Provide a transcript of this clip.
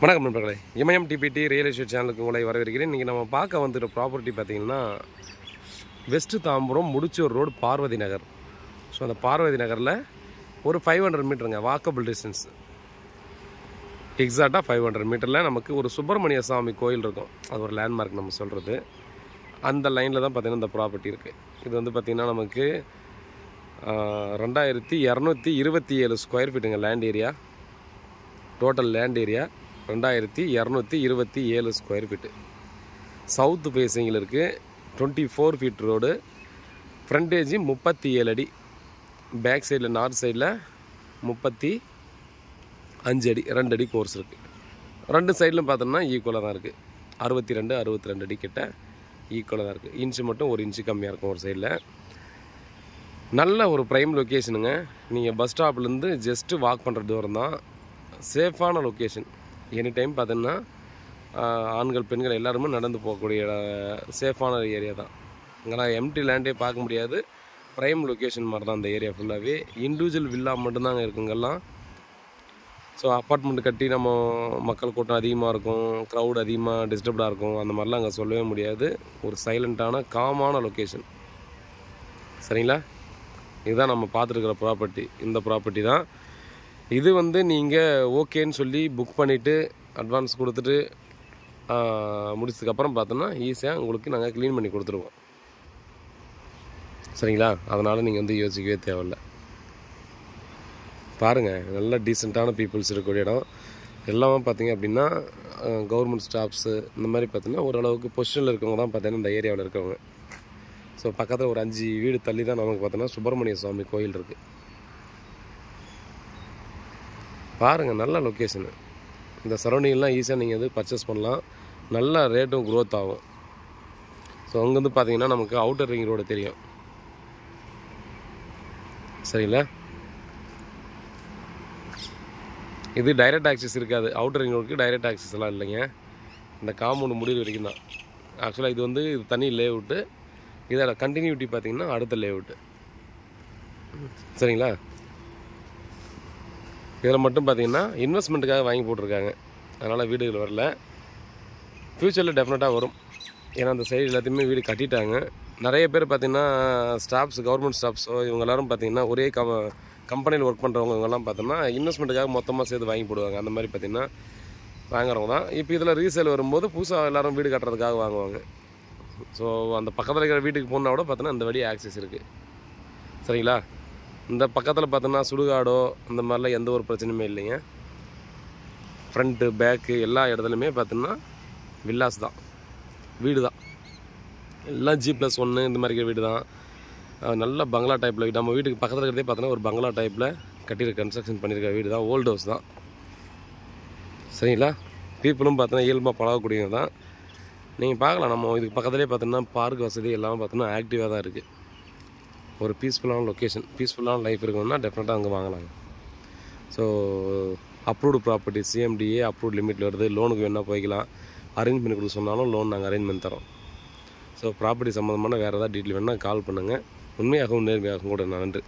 வணக்கம் நண்பர்களே, இமயம் DBT real estate சேனலுக்கு உங்களை வரவேற்கிறேன். இன்றைக்கி நம்ம பார்க்க வந்துட்டு ப்ராப்பர்ட்டி பார்த்திங்கன்னா வெஸ்ட்டு தாம்பரம் முடிச்சூர் ரோடு பார்வதி நகர். ஸோ அந்த பார்வதி நகரில் ஒரு 500 மீட்டருங்க வாக்கபிள் டிஸ்டன்ஸ். எக்ஸாக்டாக 500 மீட்டரில் நமக்கு ஒரு சுப்பிரமணிய சாமி கோயில் இருக்கும். அது ஒரு லேண்ட்மார்க் நம்ம சொல்கிறது. அந்த லைனில் தான் பார்த்திங்கன்னா இந்த ப்ராப்பர்ட்டி இருக்குது. இது வந்து பார்த்திங்கன்னா நமக்கு 2227 ஸ்கொயர் ஃபீட்டுங்க land area. Total land area 2227 square feet. South ஃபேஸிங்கில் இருக்குது. 24 ஃபீட் ரோடு. ஃப்ரண்டேஜ் 37 அடி. பேக் சைடில் நார்த் சைடில் 35 அடி, 2 அடி கோர்ஸ் இருக்குது. ரெண்டு சைட்லையும் பார்த்தோம்னா ஈக்குவலாக தான் இருக்குது. 62 அடி கிட்ட ஈக்குவலாக தான் இருக்குது. இன்ச்சு மட்டும் 1 இன்ச்சு கம்மியாக இருக்கும் ஒரு சைடில். நல்ல ஒரு ப்ரைம் லொக்கேஷனுங்க. நீங்கள் பஸ் ஸ்டாப்லேருந்து ஜஸ்ட்டு வாக் பண்ணுற தூரம் தான். சேஃபான லொக்கேஷன். எனி டைம் பார்த்தீங்கன்னா ஆண்கள் பெண்கள் எல்லாருமே நடந்து போகக்கூடிய சேஃபான ஏரியா தான். இங்கேனா எம்டி லேண்டே பார்க்க முடியாது. ப்ரைம் லொக்கேஷன் மாதிரி தான் அந்த ஏரியா ஃபுல்லாகவே. இண்டிவிஜுவல் வில்லா மட்டும்தாங்க இருக்குங்கெல்லாம். ஸோ அப்பார்ட்மெண்ட் கட்டி நம்ம மக்கள் கூட்டம் அதிகமாக இருக்கும், க்ரௌட் அதிகமாக டிஸ்டர்ப்டாக இருக்கும், அந்த மாதிரிலாம் அங்கே சொல்லவே முடியாது. ஒரு சைலண்ட்டான காமான லொக்கேஷன். சரிங்களா? இதுதான் நம்ம பார்த்துருக்குற ப்ராப்பர்ட்டி. இந்த ப்ராப்பர்ட்டி தான் இது. வந்து நீங்கள் ஓகேன்னு சொல்லி புக் பண்ணிவிட்டு அட்வான்ஸ் கொடுத்துட்டு முடிச்சதுக்கப்புறம் பார்த்தோன்னா ஈஸியாக உங்களுக்கு நாங்கள் க்ளீன் பண்ணி கொடுத்துருவோம். சரிங்களா? அதனால் நீங்கள் வந்து யோசிக்கவே தேவையில்ல. பாருங்கள், நல்ல டீசெண்டான பீப்புள்ஸ் இருக்கக்கூடிய இடம். எல்லாமே பார்த்தீங்க அப்படின்னா கவர்மெண்ட் ஸ்டாஃப்ஸு இந்த மாதிரி பார்த்தீங்கன்னா ஓரளவுக்கு பொசிஷனில் இருக்கவங்க தான் பார்த்தீங்கன்னா இந்த ஏரியாவில் இருக்கவங்க. ஸோ பக்கத்தில் ஒரு 5 வீடு தள்ளி தான் நமக்கு பார்த்தோன்னா சுப்பிரமணிய சுவாமி கோயில் இருக்குது. பாருங்கள், நல்ல லொக்கேஷனு. இந்த சரௌண்டிங்லாம் ஈஸியாக நீங்கள் வந்து பர்ச்சேஸ் பண்ணலாம். நல்ல ரேட்டும் க்ரோத் ஆகும். ஸோ அங்கேருந்து பார்த்தீங்கன்னா நமக்கு அவுட்டர் ரிங் ரோடு தெரியும். சரிங்களா? இது டைரக்ட் ஆக்சஸ் இருக்காது. அவுட்டர் ரிங் ரோடுக்கு டைரக்ட் ஆக்சஸ் எல்லாம் இல்லைங்க. இந்த காம்பவுண்ட் முடிவு வரைக்கும் தான். ஆக்சுவலாக இது வந்து இது தனி லேஅவுட்டு. இதோட கண்டினியூட்டி பார்த்திங்கன்னா அடுத்த லேஅவுட்டு. சரிங்களா? இதில் மட்டும் பார்த்திங்கன்னா இன்வெஸ்ட்மெண்ட்டுக்காக வாங்கி போட்டிருக்காங்க. அதனால் வீடுகள் வரல. ஃப்யூச்சரில் டெஃபினட்டாக வரும். ஏன்னா அந்த சைடு எல்லாத்தையுமே வீடு கட்டிட்டாங்க. நிறைய பேர் பார்த்திங்கன்னா ஸ்டாஃப்ஸ், கவர்மெண்ட் ஸ்டாஃப்ஸோ இவங்க எல்லோரும் பார்த்திங்கன்னா ஒரே கம்பெனியில் ஒர்க் பண்ணுறவங்க இவங்கெல்லாம் பார்த்தோன்னா இன்வெஸ்ட்மெண்ட்டுக்காக மொத்தமாக சேர்த்து வாங்கி போடுவாங்க. அந்த மாதிரி பார்த்திங்கன்னா வாங்குறவங்க தான். இப்போ இதில் ரீசேல் வரும்போது புதுசாக எல்லோரும் வீடு கட்டுறதுக்காக வாங்குவாங்க. ஸோ அந்த பக்கத்தில் இருக்கிற வீட்டுக்கு போனால் கூட பார்த்தோன்னா இந்த வழி ஆக்சஸ் இருக்குது. சரிங்களா? இந்த பக்கத்தில் பார்த்தோன்னா சுடுகாடோ அந்த மாதிரிலாம் எந்த ஒரு பிரச்சனையுமே இல்லைங்க. ஃப்ரண்ட்டு பேக்கு எல்லா இடத்துலையுமே பார்த்தோன்னா வில்லாஸ் தான், வீடு தான். எல்லாம் G+1 இந்த மாதிரி வீடு தான். நல்ல பங்களா டைப்பில் வீடு. நம்ம வீட்டுக்கு பக்கத்தில் இருக்கிறதே பார்த்தோன்னா ஒரு பங்களா டைப்பில் கட்டியிருக்க கன்ஸ்ட்ரக்ஷன் பண்ணியிருக்க வீடு தான். ஓல்டு ஹவுஸ் தான். சரிங்களா? பீப்புளும் பார்த்தோன்னா இயல்பாக பழகக்கூடியவங்க தான். நீங்கள் பார்க்கலாம், நம்ம இதுக்கு பக்கத்துலேயே பார்த்தோன்னா பார்க் வசதி எல்லாமே பார்த்தோன்னா ஆக்டிவாக தான் இருக்குது. ஒரு பீஸ்ஃபுல்லான லொக்கேஷன், பீஸ்ஃபுல்லான லைஃப் இருக்கணும்னா டெஃபினட்டாக அங்கே வாங்கலாங்க. So approved property, CMDA approved லிமிட்டில் வருது. லோனுக்கு வேணால் போய்க்கலாம். அரேஞ்ச் பண்ணி கொடுக்க சொன்னாலும் லோன் நாங்கள் அரேஞ்ச் பண்ணி தரோம். ஸோ ப்ராப்பர்ட்டி சம்மந்தமான வேறு ஏதாவது டீட்டெயில் வேணால் கால் பண்ணுங்கள். உண்மையாகவும் நேர்மையாகவும் கூட நன்றி.